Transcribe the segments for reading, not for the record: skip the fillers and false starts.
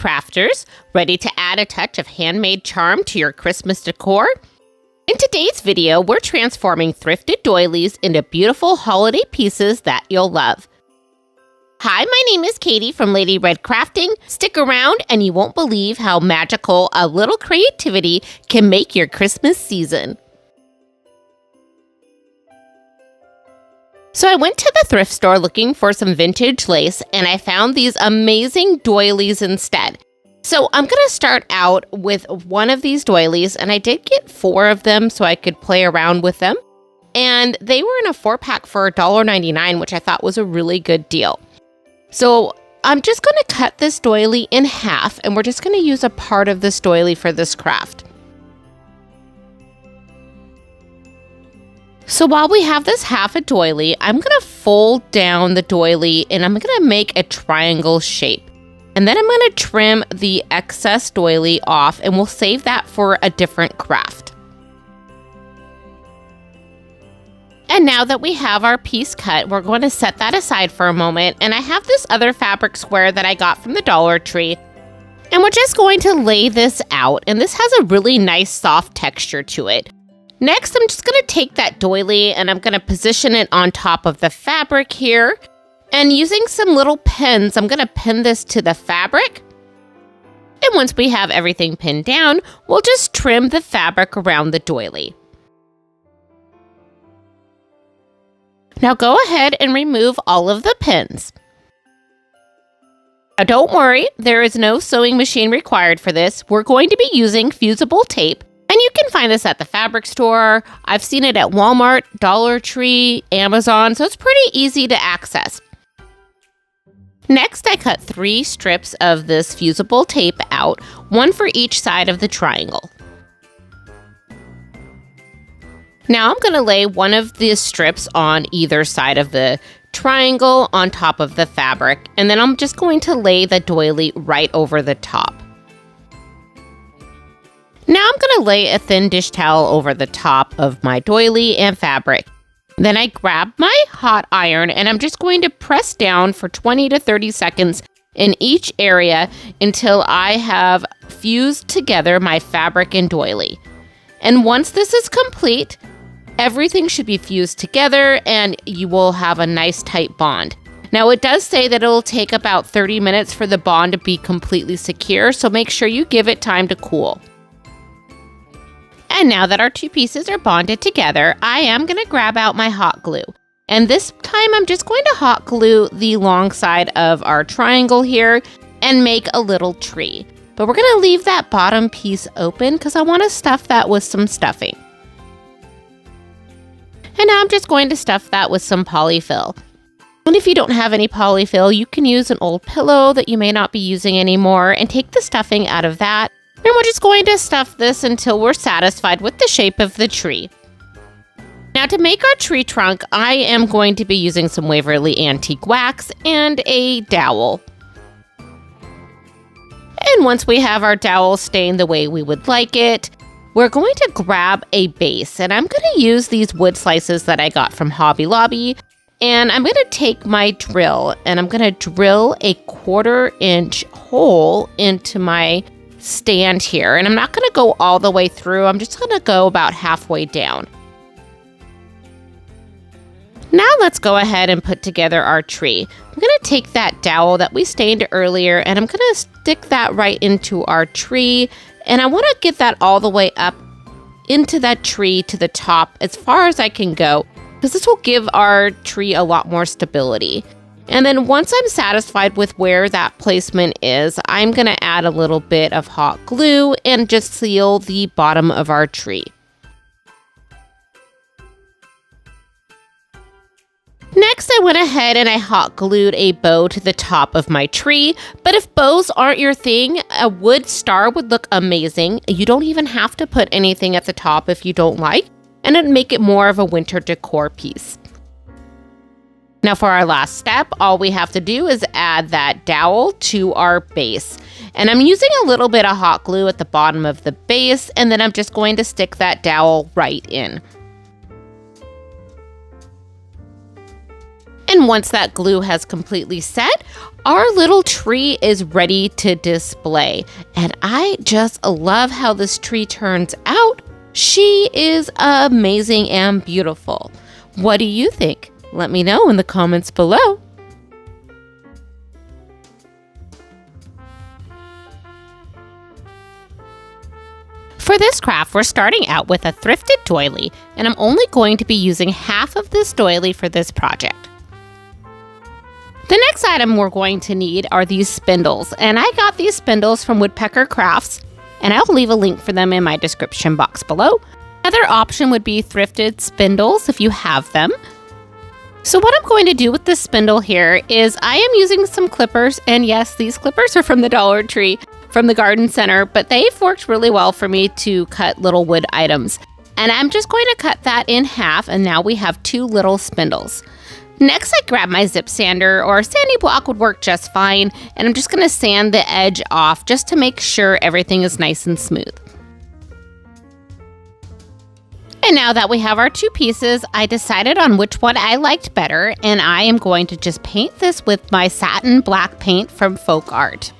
crafters, ready to add a touch of handmade charm to your Christmas decor? In today's video, we're transforming thrifted doilies into beautiful holiday pieces that you'll love. Hi, my name is Katie from Lady Red Crafting. Stick around and you won't believe how magical a little creativity can make your Christmas season. So I went to the thrift store looking for some vintage lace, and I found these amazing doilies instead. So I'm going to start out with one of these doilies, and I did get 4 of them so I could play around with them. And they were in a 4-pack for $1.99, which I thought was a really good deal. So I'm just going to cut this doily in half, and we're just going to use a part of this doily for this craft. So while we have this half a doily, I'm going to fold down the doily and I'm going to make a triangle shape. And then I'm going to trim the excess doily off, and we'll save that for a different craft. And now that we have our piece cut, we're going to set that aside for a moment. And I have this other fabric square that I got from the Dollar Tree. And we're just going to lay this out. And this has a really nice soft texture to it. Next, I'm just going to take that doily and I'm going to position it on top of the fabric here. And using some little pins, I'm going to pin this to the fabric. And once we have everything pinned down, we'll just trim the fabric around the doily. Now go ahead and remove all of the pins. Now don't worry, there is no sewing machine required for this. We're going to be using fusible tape. And you can find this at the fabric store. I've seen it at Walmart, Dollar Tree, Amazon, so it's pretty easy to access. Next, I cut 3 strips of this fusible tape out, 1 for each side of the triangle. Now I'm going to lay one of these strips on either side of the triangle on top of the fabric, and then I'm just going to lay the doily right over the top. Now I'm going to lay a thin dish towel over the top of my doily and fabric. Then I grab my hot iron and I'm just going to press down for 20 to 30 seconds in each area until I have fused together my fabric and doily. And once this is complete, everything should be fused together and you will have a nice tight bond. Now it does say that it'll take about 30 minutes for the bond to be completely secure, so make sure you give it time to cool. And now that our 2 pieces are bonded together, I am going to grab out my hot glue. And this time I'm just going to hot glue the long side of our triangle here and make a little tree. But we're going to leave that bottom piece open because I want to stuff that with some stuffing. And now I'm just going to stuff that with some polyfill. And if you don't have any polyfill, you can use an old pillow that you may not be using anymore and take the stuffing out of that. And we're just going to stuff this until we're satisfied with the shape of the tree. Now to make our tree trunk, I am going to be using some Waverly Antique Wax and a dowel. And once we have our dowel stained the way we would like it, we're going to grab a base. And I'm going to use these wood slices that I got from Hobby Lobby. And I'm going to take my drill and I'm going to drill a 1/4 inch hole into my stand here, and I'm not going to go all the way through. I'm just going to go about halfway down. Now let's go ahead and put together our tree. I'm going to take that dowel that we stained earlier and I'm going to stick that right into our tree, and I want to get that all the way up into that tree to the top as far as I can go, because this will give our tree a lot more stability. And then once I'm satisfied with where that placement is, I'm going to add a little bit of hot glue and just seal the bottom of our tree. Next, I went ahead and I hot glued a bow to the top of my tree. But if bows aren't your thing, a wood star would look amazing. You don't even have to put anything at the top if you don't like, and it'd make it more of a winter decor piece. Now for our last step, all we have to do is add that dowel to our base. And I'm using a little bit of hot glue at the bottom of the base, and then I'm just going to stick that dowel right in. And once that glue has completely set, our little tree is ready to display. And I just love how this tree turns out. She is amazing and beautiful. What do you think? Let me know in the comments below. For this craft, we're starting out with a thrifted doily, and I'm only going to be using half of this doily for this project. The next item we're going to need are these spindles, and I got these spindles from Woodpecker Crafts, and I'll leave a link for them in my description box below. Another option would be thrifted spindles if you have them. So what I'm going to do with this spindle here is I am using some clippers, and yes, these clippers are from the Dollar Tree, from the garden center, but they've worked really well for me to cut little wood items. And I'm just going to cut that in half, and now we have 2 little spindles. Next, I grab my zip sander, or sanding block would work just fine, and I'm just going to sand the edge off just to make sure everything is nice and smooth. And now that we have our 2 pieces, I decided on which one I liked better, and I am going to just paint this with my satin black paint from Folk Art.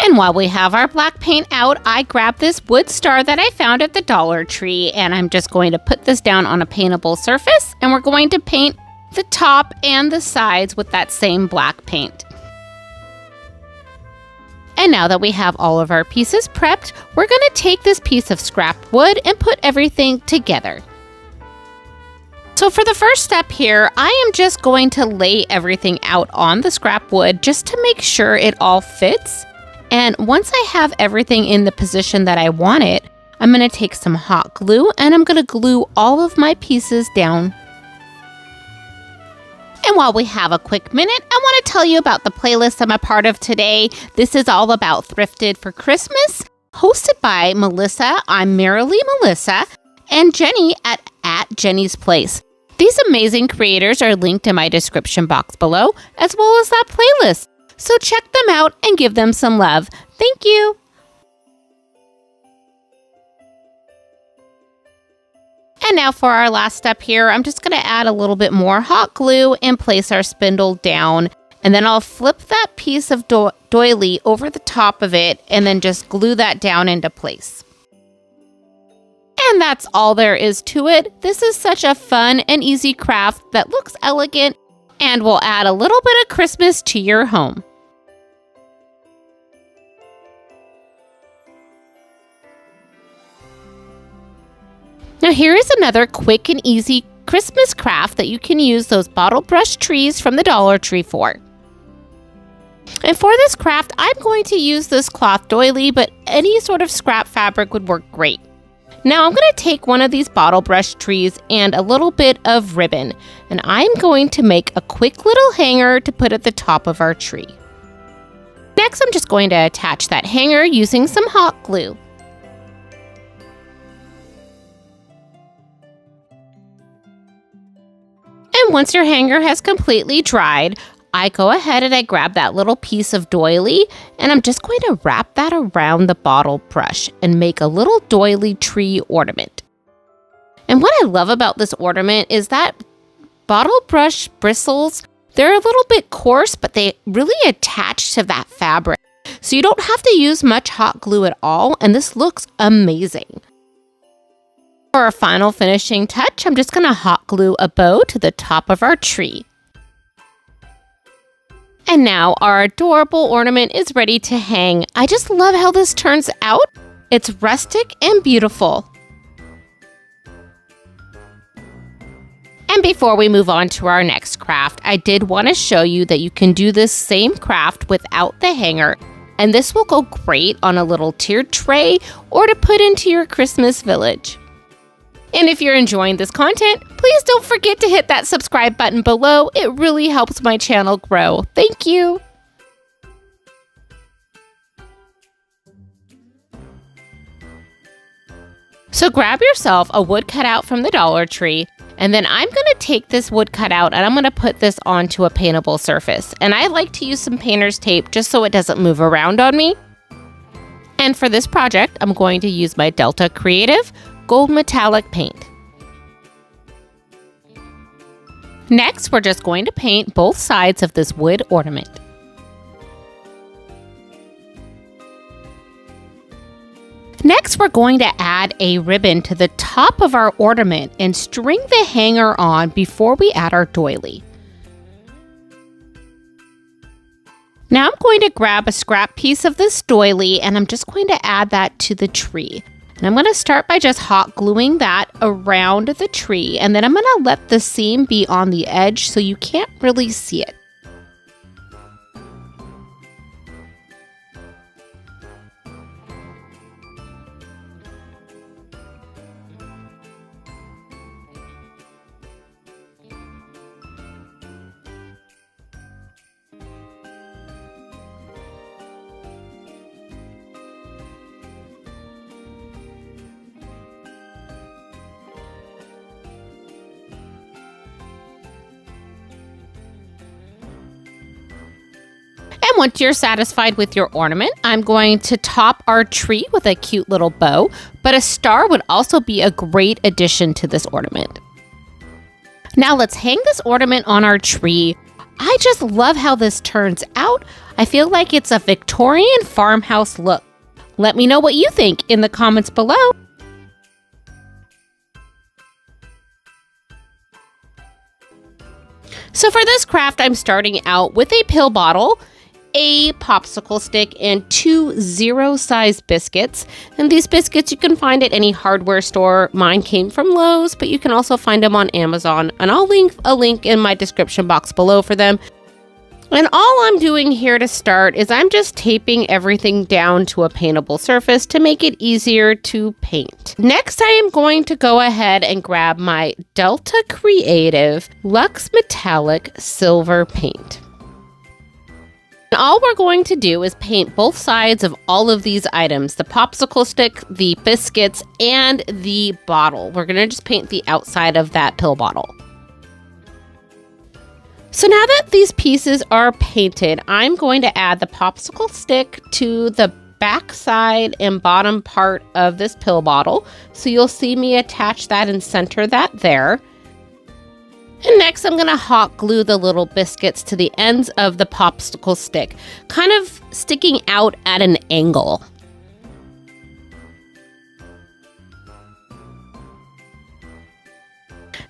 And while we have our black paint out, I grabbed this wood star that I found at the Dollar Tree, and I'm just going to put this down on a paintable surface, and we're going to paint the top and the sides with that same black paint. And now that we have all of our pieces prepped, we're going to take this piece of scrap wood and put everything together. So for the first step here, I am just going to lay everything out on the scrap wood just to make sure it all fits. And once I have everything in the position that I want it, I'm going to take some hot glue and I'm going to glue all of my pieces down. And while we have a quick minute, I want to tell you about the playlist I'm a part of today. This is all about Thrifted for Christmas, hosted by Melissa. I'm Merrily Melissa, and Jenny at Jenny's Place. These amazing creators are linked in my description box below, as well as that playlist. So check them out and give them some love. Thank you. And now for our last step here, I'm just going to add a little bit more hot glue and place our spindle down. And then I'll flip that piece of doily over the top of it and then just glue that down into place. And that's all there is to it. This is such a fun and easy craft that looks elegant and will add a little bit of Christmas to your home. Now here is another quick and easy Christmas craft that you can use those Bottlebrush trees from the Dollar Tree for. And for this craft, I'm going to use this cloth doily, but any sort of scrap fabric would work great. Now I'm going to take one of these Bottlebrush trees and a little bit of ribbon, and I'm going to make a quick little hanger to put at the top of our tree. Next, I'm just going to attach that hanger using some hot glue. And once your hanger has completely dried, I go ahead and I grab that little piece of doily, and I'm just going to wrap that around the bottle brush and make a little doily tree ornament. And what I love about this ornament is that bottle brush bristles, they're a little bit coarse, but they really attach to that fabric. So you don't have to use much hot glue at all, and this looks amazing. For a final finishing touch, I'm just going to hot glue a bow to the top of our tree. And now our adorable ornament is ready to hang. I just love how this turns out. It's rustic and beautiful. And before we move on to our next craft, I did want to show you that you can do this same craft without the hanger. And this will go great on a little tiered tray or to put into your Christmas village. And if you're enjoying this content, please don't forget to hit that subscribe button below. It really helps my channel grow. Thank you. So grab yourself a wood cutout from the Dollar Tree, and then I'm going to take this wood cutout and I'm going to put this onto a paintable surface. And I like to use some painter's tape just so it doesn't move around on me. And for this project, I'm going to use my Delta Creative gold metallic paint. Next, we're just going to paint both sides of this wood ornament. Next, we're going to add a ribbon to the top of our ornament and string the hanger on before we add our doily. Now I'm going to grab a scrap piece of this doily and I'm just going to add that to the tree. And I'm going to start by just hot gluing that around the tree, and then I'm going to let the seam be on the edge so you can't really see it. And once you're satisfied with your ornament, I'm going to top our tree with a cute little bow, but a star would also be a great addition to this ornament. Now let's hang this ornament on our tree. I just love how this turns out. I feel like it's a Victorian farmhouse look. Let me know what you think in the comments below. So for this craft, I'm starting out with a pill bottle, a popsicle stick, and 2 zero-size biscuits. And these biscuits you can find at any hardware store. Mine came from Lowe's, but you can also find them on Amazon. And I'll leave a link in my description box below for them. And all I'm doing here to start is I'm just taping everything down to a paintable surface to make it easier to paint. Next, I am going to go ahead and grab my Delta Creative Luxe Metallic Silver Paint. And all we're going to do is paint both sides of all of these items, the popsicle stick, the biscuits, and the bottle. We're going to just paint the outside of that pill bottle. So now that these pieces are painted, I'm going to add the popsicle stick to the back side and bottom part of this pill bottle. So you'll see me attach that and center that there. And next, I'm going to hot glue the little biscuits to the ends of the popsicle stick, kind of sticking out at an angle.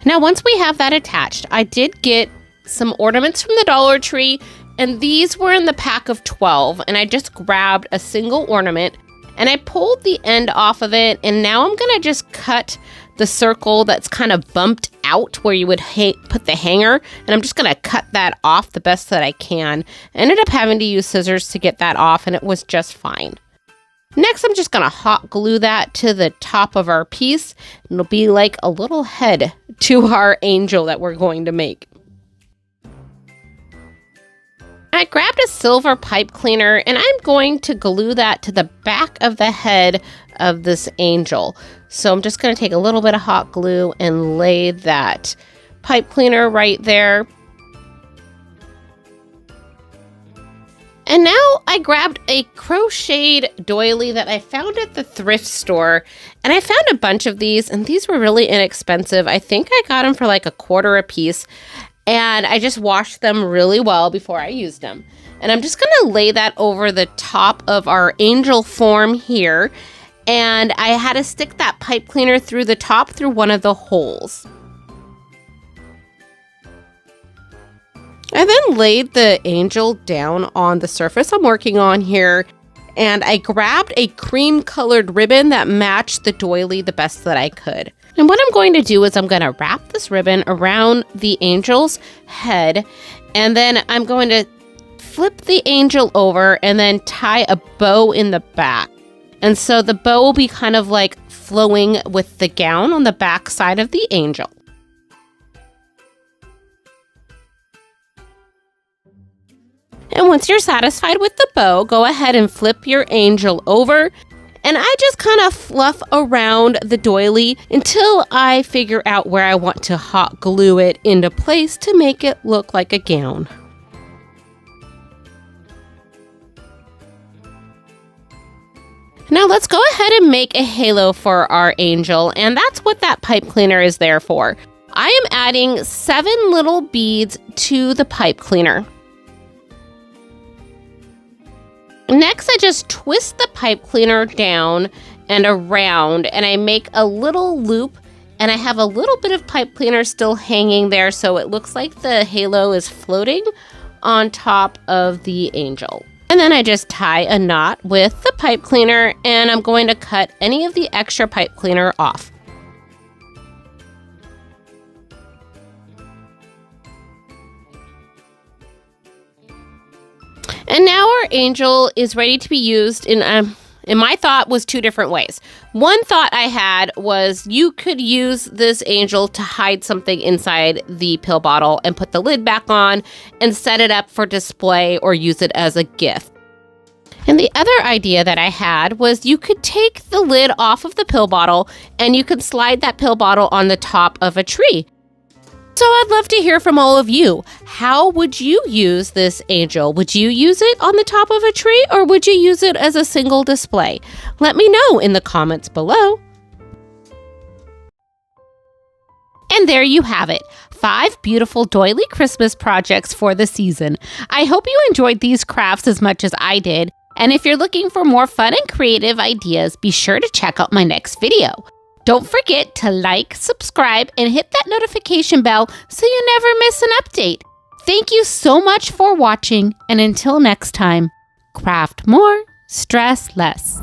Now, once we have that attached, I did get some ornaments from the Dollar Tree, and these were in the pack of 12, and I just grabbed a single ornament, and I pulled the end off of it, and now I'm going to just cut the circle that's kind of bumped out where you would put the hanger, and I'm just going to cut that off the best that I can. I ended up having to use scissors to get that off, and it was just fine. Next, I'm just going to hot glue that to the top of our piece, and it'll be like a little head to our angel that we're going to make. I grabbed a silver pipe cleaner, and I'm going to glue that to the back of the head of this angel. So I'm just going to take a little bit of hot glue and lay that pipe cleaner right there. And now I grabbed a crocheted doily that I found at the thrift store, and I found a bunch of these, and these were really inexpensive. I think I got them for like $1 a piece, and I just washed them really well before I used them. And I'm just going to lay that over the top of our angel form here, and I had to stick that pipe cleaner through the top through one of the holes. I then laid the angel down on the surface I'm working on here, and I grabbed a cream colored ribbon that matched the doily the best that I could. And what I'm going to do is I'm going to wrap this ribbon around the angel's head, and then I'm going to flip the angel over and then tie a bow in the back. And so the bow will be kind of like flowing with the gown on the back side of the angel. And once you're satisfied with the bow, go ahead and flip your angel over. And I just kind of fluff around the doily until I figure out where I want to hot glue it into place to make it look like a gown. Now let's go ahead and make a halo for our angel, and that's what that pipe cleaner is there for. I am adding 7 little beads to the pipe cleaner. Next, I just twist the pipe cleaner down and around, and I make a little loop, and I have a little bit of pipe cleaner still hanging there, so it looks like the halo is floating on top of the angel. And then I just tie a knot with the pipe cleaner, and I'm going to cut any of the extra pipe cleaner off. And now our angel is ready to be used in my thought was 2 different ways. One thought I had was you could use this angel to hide something inside the pill bottle and put the lid back on and set it up for display or use it as a gift. And the other idea that I had was you could take the lid off of the pill bottle and you could slide that pill bottle on the top of a tree. So I'd love to hear from all of you. How would you use this angel? Would you use it on the top of a tree, or would you use it as a single display? Let me know in the comments below. And there you have it, 5 beautiful doily Christmas projects for the season. I hope you enjoyed these crafts as much as I did. And if you're looking for more fun and creative ideas, be sure to check out my next video. Don't forget to like, subscribe, and hit that notification bell so you never miss an update. Thank you so much for watching, and until next time, craft more, stress less.